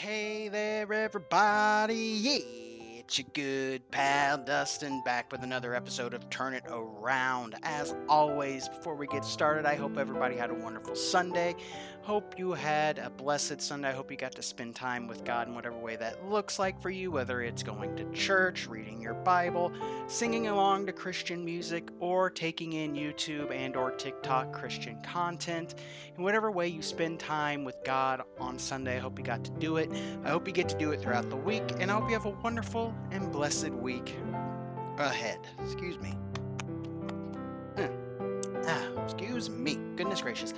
Hey there, everybody. Yeah, it's your good pal Dustin back with another episode of Turn It Around. As always, before we get started, I hope everybody had a wonderful Sunday. Hope you had a blessed Sunday. I hope you got to spend time with God in whatever way that looks like for you, whether it's going to church, reading your Bible, singing along to Christian music, or taking in YouTube and or TikTok Christian content. In whatever way you spend time with God on Sunday, I hope you got to do it. I hope you get to do it throughout the week, and I hope you have a wonderful and blessed week ahead. Excuse me. Excuse me. Goodness gracious.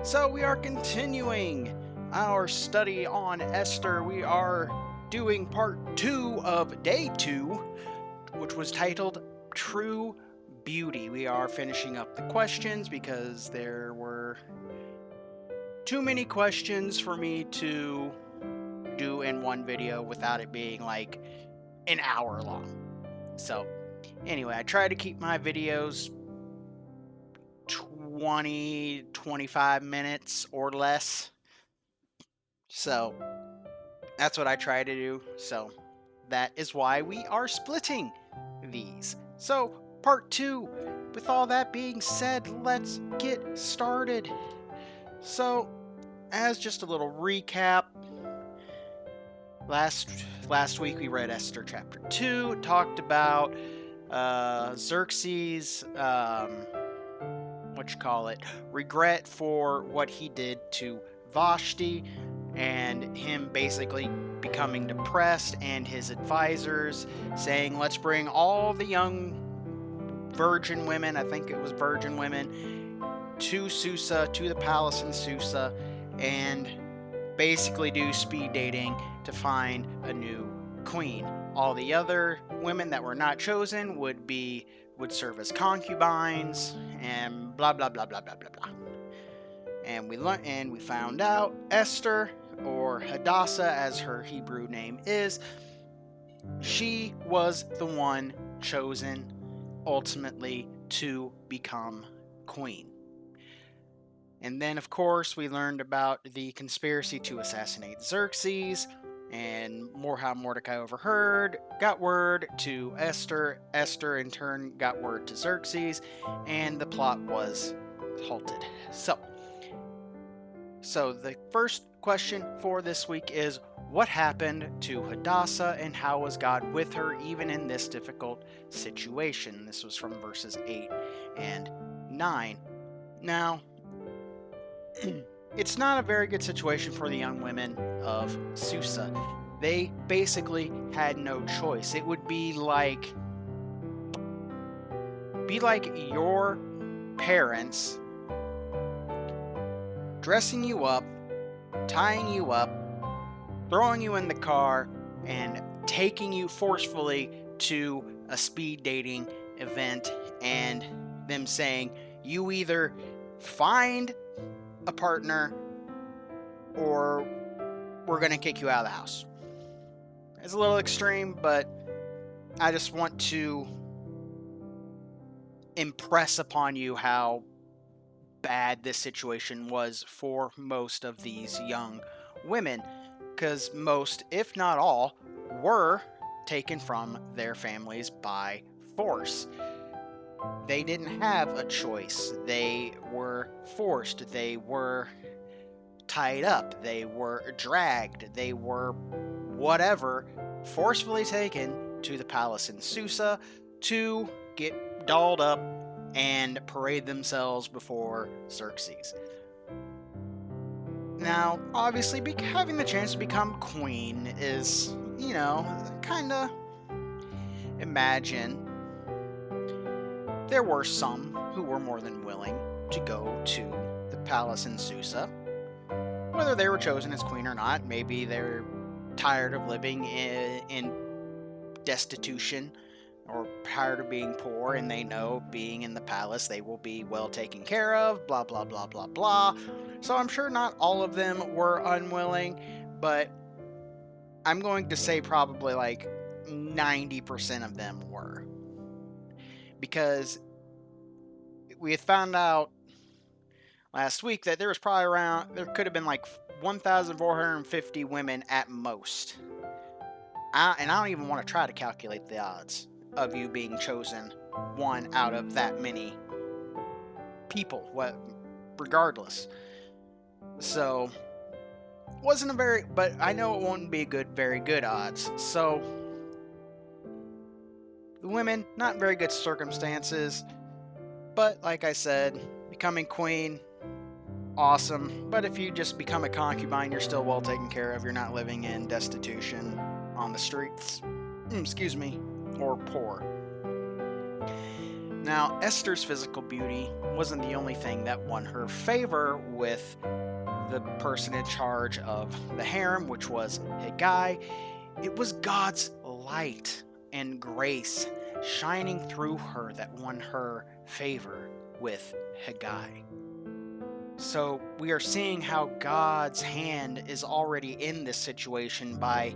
So, we are continuing our study on Esther. We are doing part 2 of day 2, which was titled True Beauty. We are finishing up the questions because there were too many questions for me to do in one video without it being like an hour long. So, anyway, I try to keep my videos 25 minutes or less. So, that's what I try to do. So, that is why we are splitting these. So, part 2. With all that being said, let's get started. So, as just a little recap, last week we read Esther chapter 2. It talked about Xerxes, regret for what he did to Vashti, and him basically becoming depressed, and his advisors saying, let's bring all the young virgin women, I think it was virgin women, to Susa, to the palace in Susa, and basically do speed dating to find a new queen. All the other women that were not chosen would serve as concubines, and blah blah blah blah blah blah blah. And we found out Esther, or Hadassah as her Hebrew name is, she was the one chosen ultimately to become queen. And then, of course, we learned about the conspiracy to assassinate Xerxes, and how Mordecai overheard, got word to Esther. Esther, in turn, got word to Xerxes, and the plot was halted. So the first question for this week is, what happened to Hadassah, and how was God with her even in this difficult situation? This was from verses 8 and 9. Now, it's not a very good situation for the young women of Susa. They basically had no choice. It would be like your parents dressing you up, tying you up, throwing you in the car, and taking you forcefully to a speed dating event, and them saying, you either find a partner or we're going to kick you out of the house. It's a little extreme, but I just want to impress upon you how bad this situation was for most of these young women, because most, if not all, were taken from their families by force. They didn't have a choice. They were forced. They were tied up. They were dragged. They were whatever, forcefully taken to the palace in Susa to get dolled up and parade themselves before Xerxes. Now, obviously, having the chance to become queen is, kind of, imagine there were some who were more than willing to go to the palace in Susa, whether they were chosen as queen or not. Maybe they're tired of living in destitution, or tired of being poor, and they know being in the palace they will be well taken care of, blah blah blah blah blah. So I'm sure not all of them were unwilling, but I'm going to say probably like 90% of them were, because we had found out last week that there could have been like 1,450 women at most. And I don't even want to try to calculate the odds of you being chosen one out of that many people, regardless. So, wasn't a very, but I know it won't be very good odds. So, the women, not very good circumstances, but like I said, becoming queen, awesome. But if you just become a concubine, you're still well taken care of. You're not living in destitution on the streets, excuse me, or poor. Now, Esther's physical beauty wasn't the only thing that won her favor with the person in charge of the harem, which was Haggai. It was God's light and grace shining through her that won her favor with Haggai. So we are seeing how God's hand is already in this situation by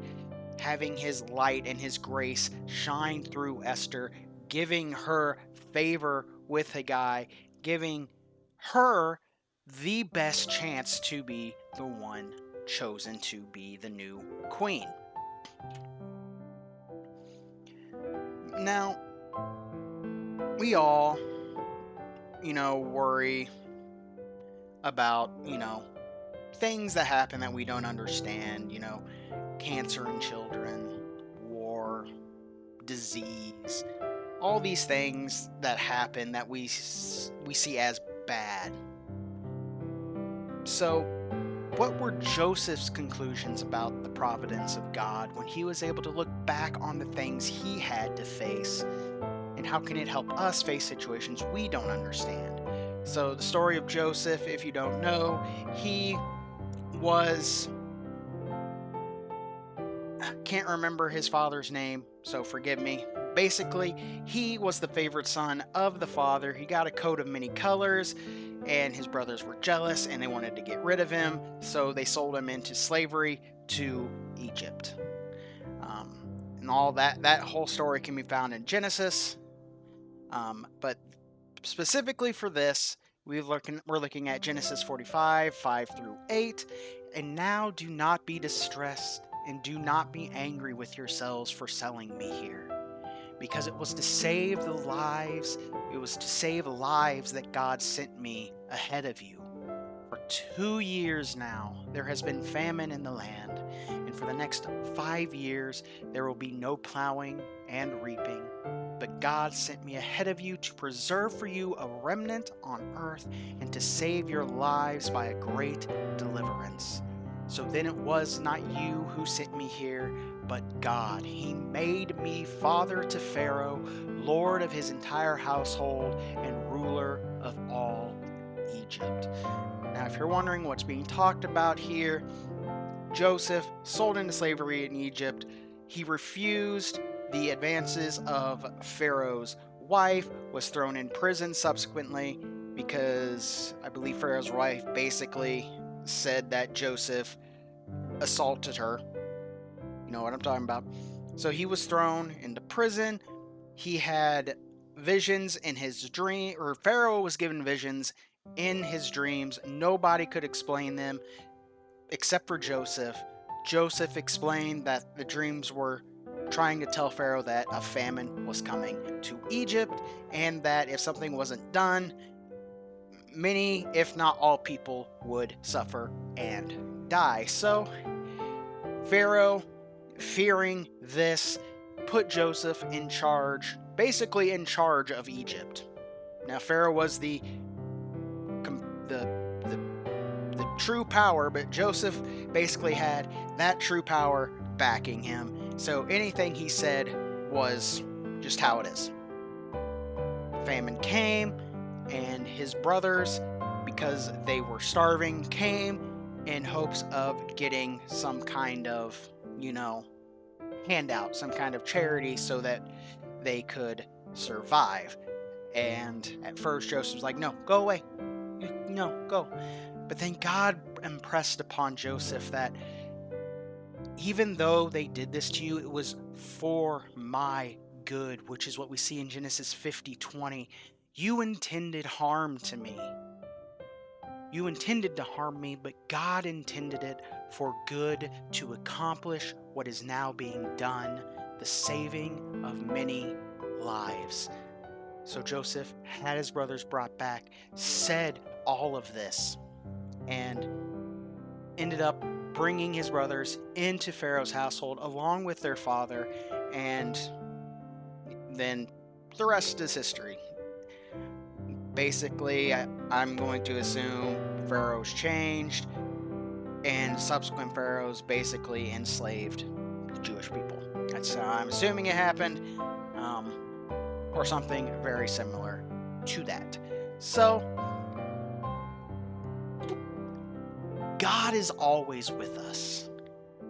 having his light and his grace shine through Esther, giving her favor with Haggai, giving her the best chance to be the one chosen to be the new queen. Now, we all, worry about, things that happen that we don't understand, cancer in children, war, disease, all these things that happen that we see as bad. So, what were Joseph's conclusions about the providence of God when he was able to look back on the things he had to face? And how can it help us face situations we don't understand? So, the story of Joseph, if you don't know, he was... can't remember his father's name, so forgive me. Basically, he was the favorite son of the father. He got a coat of many colors, and his brothers were jealous and they wanted to get rid of him, so they sold him into slavery to Egypt. And all that whole story can be found in Genesis. But specifically for this, we're looking at Genesis 45, 5 through 8. And now do not be distressed and do not be angry with yourselves for selling me here, because it was to save lives that God sent me ahead of you. For 2 years now, there has been famine in the land, and for the next 5 years, there will be no plowing and reaping. But God sent me ahead of you to preserve for you a remnant on earth and to save your lives by a great deliverance. So then it was not you who sent me here, but God. He made me father to Pharaoh, lord of his entire household, and ruler of all Egypt. Now, if you're wondering what's being talked about here, Joseph, sold into slavery in Egypt, he refused the advances of Pharaoh's wife, was thrown in prison subsequently because I believe Pharaoh's wife basically said that Joseph assaulted her. You know what I'm talking about. So he was thrown into prison. He had visions in his dream, or Pharaoh was given visions in his dreams. Nobody could explain them except for Joseph. Joseph explained that the dreams were trying to tell Pharaoh that a famine was coming to Egypt, and that if something wasn't done, many, if not all people, would suffer and die. So Pharaoh, fearing this, put Joseph in charge, basically in charge of Egypt. Now Pharaoh was the true power, but Joseph basically had that true power backing him. So anything he said was just how it is. Famine came, and his brothers, because they were starving, came in hopes of getting some kind of, handout, some kind of charity so that they could survive. And at first Joseph was like, no, go away. No, go. But then God impressed upon Joseph that even though they did this to you, it was for my good, which is what we see in Genesis 50:20. You intended harm to me. You intended to harm me, but God intended it for good to accomplish what is now being done, the saving of many lives. So Joseph had his brothers brought back, said all of this, and ended up bringing his brothers into Pharaoh's household along with their father, and then the rest is history. Basically, I'm going to assume Pharaoh's changed, and subsequent pharaohs basically enslaved the Jewish people. That's how I'm assuming it happened, um, or something very similar to that. So, God is always with us.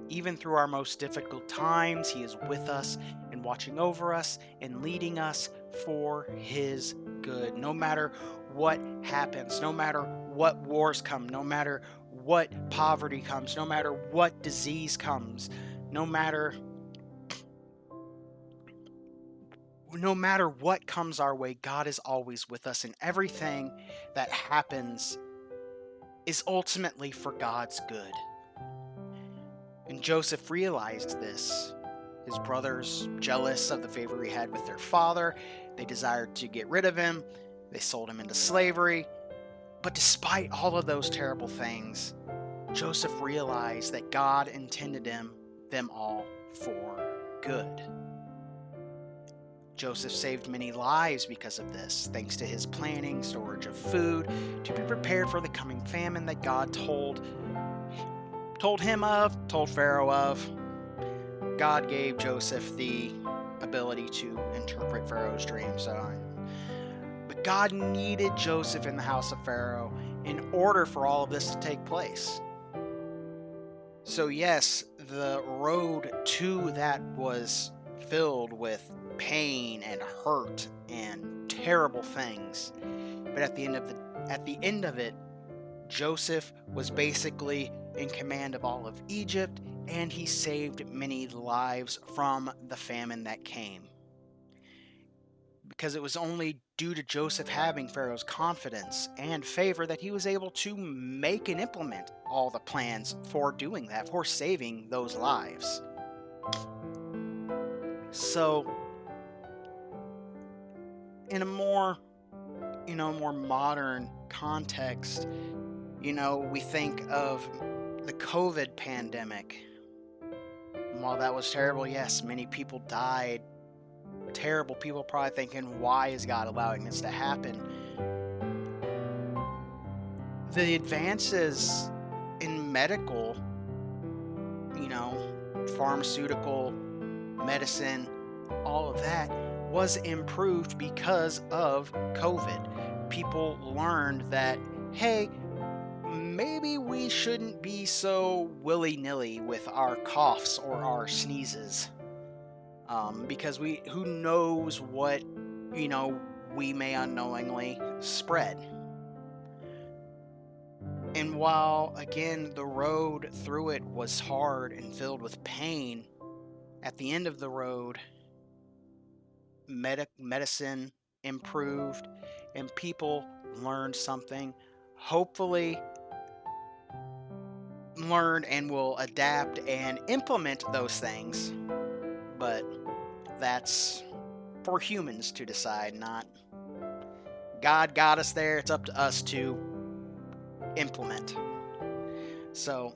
Even through our most difficult times, He is with us and watching over us and leading us for His good. No matter what happens, no matter what wars come, no matter what poverty comes, no matter what disease comes, no matter what comes our way, God is always with us, and everything that happens is ultimately for God's good. And Joseph realized this. His brothers, jealous of the favor he had with their father, they desired to get rid of him. They sold him into slavery. But despite all of those terrible things, Joseph realized that God intended them all for good. Joseph saved many lives because of this, thanks to his planning, storage of food, to be prepared for the coming famine that God told Pharaoh of. God gave Joseph the ability to interpret Pharaoh's dreams. But God needed Joseph in the house of Pharaoh in order for all of this to take place. So yes, the road to that was filled with pain and hurt and terrible things. But at the end of it, Joseph was basically in command of all of Egypt, and he saved many lives from the famine that came. Because it was only due to Joseph having Pharaoh's confidence and favor that he was able to make and implement all the plans for doing that, for saving those lives. So, in a more modern context, we think of the COVID pandemic. While that was terrible, yes, many people died. Terrible. People probably thinking, why is God allowing this to happen? The advances in medical, pharmaceutical, medicine, all of that was improved because of COVID. People learned that, hey, maybe we shouldn't be so willy-nilly with our coughs or our sneezes. Because who knows what, we may unknowingly spread. And while, again, the road through it was hard and filled with pain, at the end of the road, medicine improved and people learned something, hopefully learned and will adapt and implement those things. But that's for humans to decide, not God got us there. It's up to us to implement. So,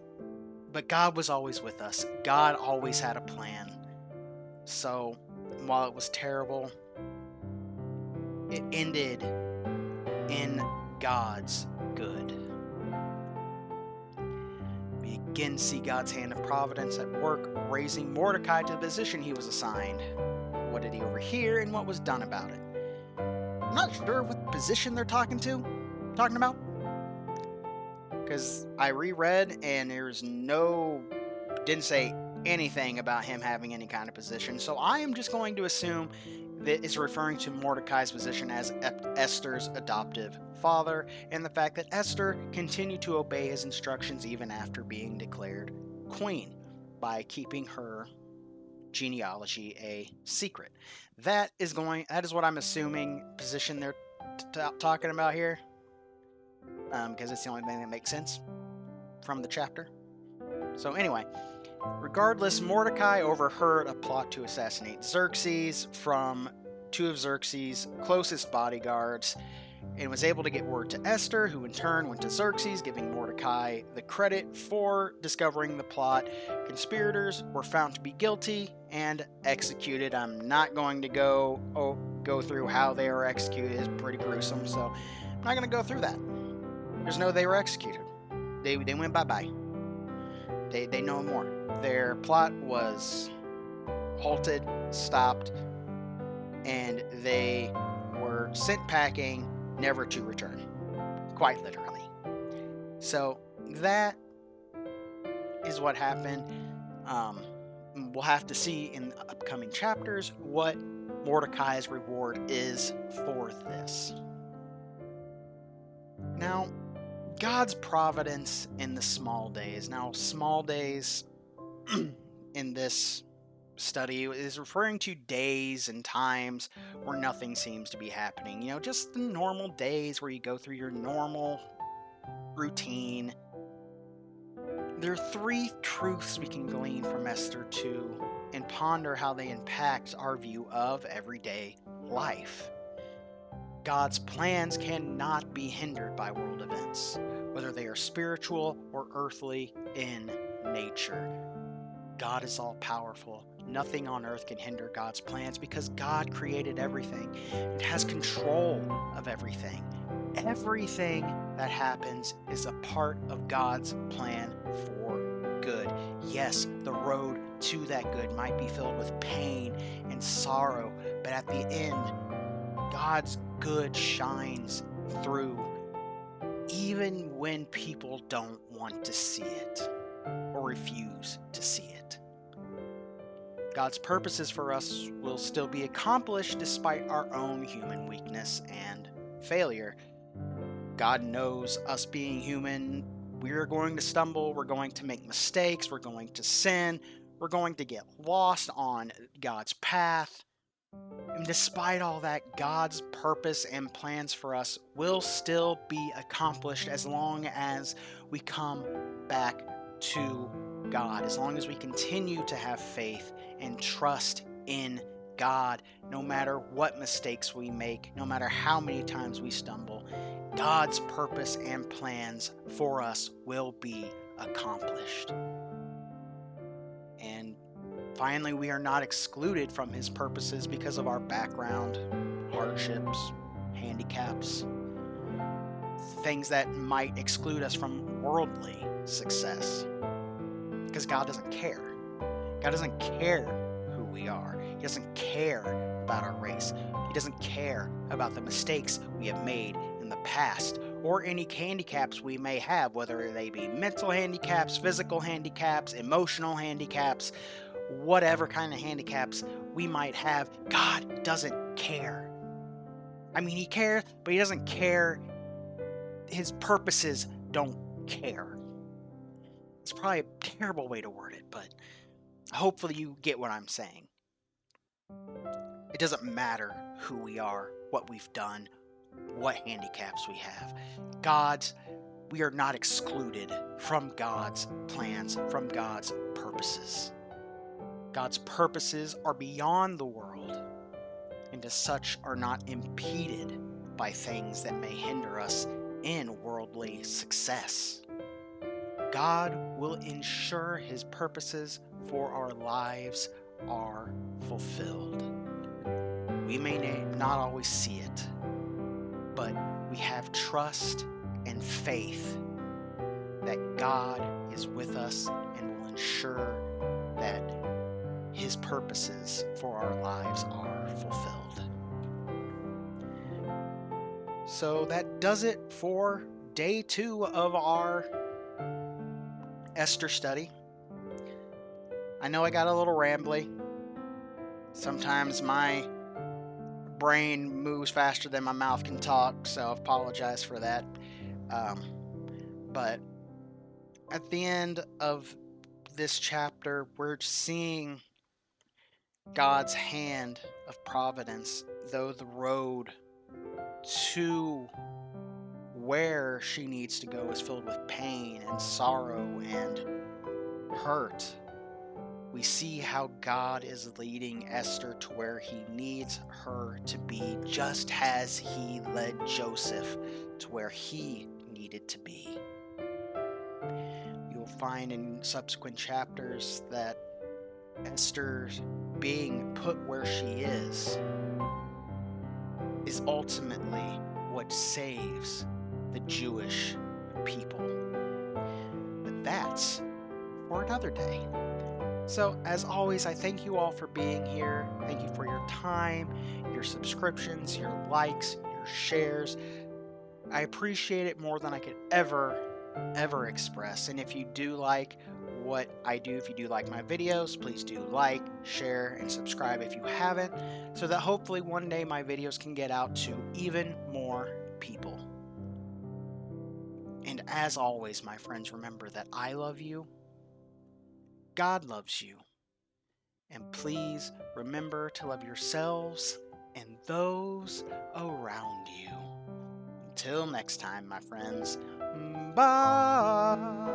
but God was always with us. God always had a plan. So, while it was terrible, it ended in God's good. We again see God's hand of providence at work, raising Mordecai to the position he was assigned. What did he overhear and what was done about it? I'm not sure what position they're talking about. Because I reread and didn't say anything about him having any kind of position. So I am just going to assume that it's referring to Mordecai's position as Esther's adoptive father, and the fact that Esther continued to obey his instructions even after being declared queen by keeping her genealogy a secret. That is what I'm assuming position they're talking about here. because it's the only thing that makes sense from the chapter. So anyway, regardless, Mordecai overheard a plot to assassinate Xerxes from two of Xerxes' closest bodyguards and was able to get word to Esther, who in turn went to Xerxes, giving Mordecai the credit for discovering the plot. Conspirators were found to be guilty and executed. I'm not going to go through how they were executed. It's pretty gruesome, so I'm not going to go through that. Just know they were executed. They went bye-bye. They no more. Their plot was halted, stopped, and they were sent packing, never to return. Quite literally. So that is what happened. We'll have to see in the upcoming chapters what Mordecai's reward is for this. Now, God's providence in the small days. Now, small days in this study is referring to days and times where nothing seems to be happening. You know, just the normal days where you go through your normal routine. There are three truths we can glean from Esther 2 and ponder how they impact our view of everyday life. God's plans cannot be hindered by world events, whether they are spiritual or earthly in nature. God is all powerful. Nothing on earth can hinder God's plans because God created everything and has control of everything. Everything that happens is a part of God's plan for good. Yes, the road to that good might be filled with pain and sorrow, but at the end, God's good shines through, even when people don't want to see it or refuse to see it. God's purposes for us will still be accomplished despite our own human weakness and failure. God knows us being human, we're going to stumble, we're going to make mistakes, we're going to sin, we're going to get lost on God's path. And despite all that, God's purpose and plans for us will still be accomplished as long as we come back to God, as long as we continue to have faith and trust in God. No matter what mistakes we make, no matter how many times we stumble, God's purpose and plans for us will be accomplished. And finally, we are not excluded from His purposes because of our background, hardships, handicaps, things that might exclude us from worldly success. Because God doesn't care. God doesn't care who we are. He doesn't care about our race. He doesn't care about the mistakes we have made in the past or any handicaps we may have, whether they be mental handicaps, physical handicaps, emotional handicaps, whatever kind of handicaps we might have. God doesn't care. I mean, He cares, but He doesn't care. His purposes don't care. It's probably a terrible way to word it, but hopefully you get what I'm saying. It doesn't matter who we are, what we've done, what handicaps we have. We are not excluded from God's plans, from God's purposes. God's purposes are beyond the world, and as such are not impeded by things that may hinder us in worldly success. God will ensure His purposes for our lives are fulfilled. We may not always see it, but we have trust and faith that God is with us and will ensure that His purposes for our lives are fulfilled. So that does it for day 2 of our Esther study. I know I got a little rambly. Sometimes my brain moves faster than my mouth can talk, so I apologize for that. But at the end of this chapter, we're seeing God's hand of providence, though the road to where she needs to go is filled with pain and sorrow and hurt. We see how God is leading Esther to where he needs her to be, just as he led Joseph to where he needed to be. You'll find in subsequent chapters that Esther being put where she is ultimately what saves the Jewish people. But that's for another day. So, as always, I thank you all for being here. Thank you for your time, your subscriptions, your likes, your shares. I appreciate it more than I could ever express. And if you do like what I do, if you do like my videos, please do like, share, and subscribe if you haven't, so that hopefully one day my videos can get out to even more people. And as always, my friends, remember that I love you, God loves you, and please remember to love yourselves and those around you. Until next time, my friends, bye.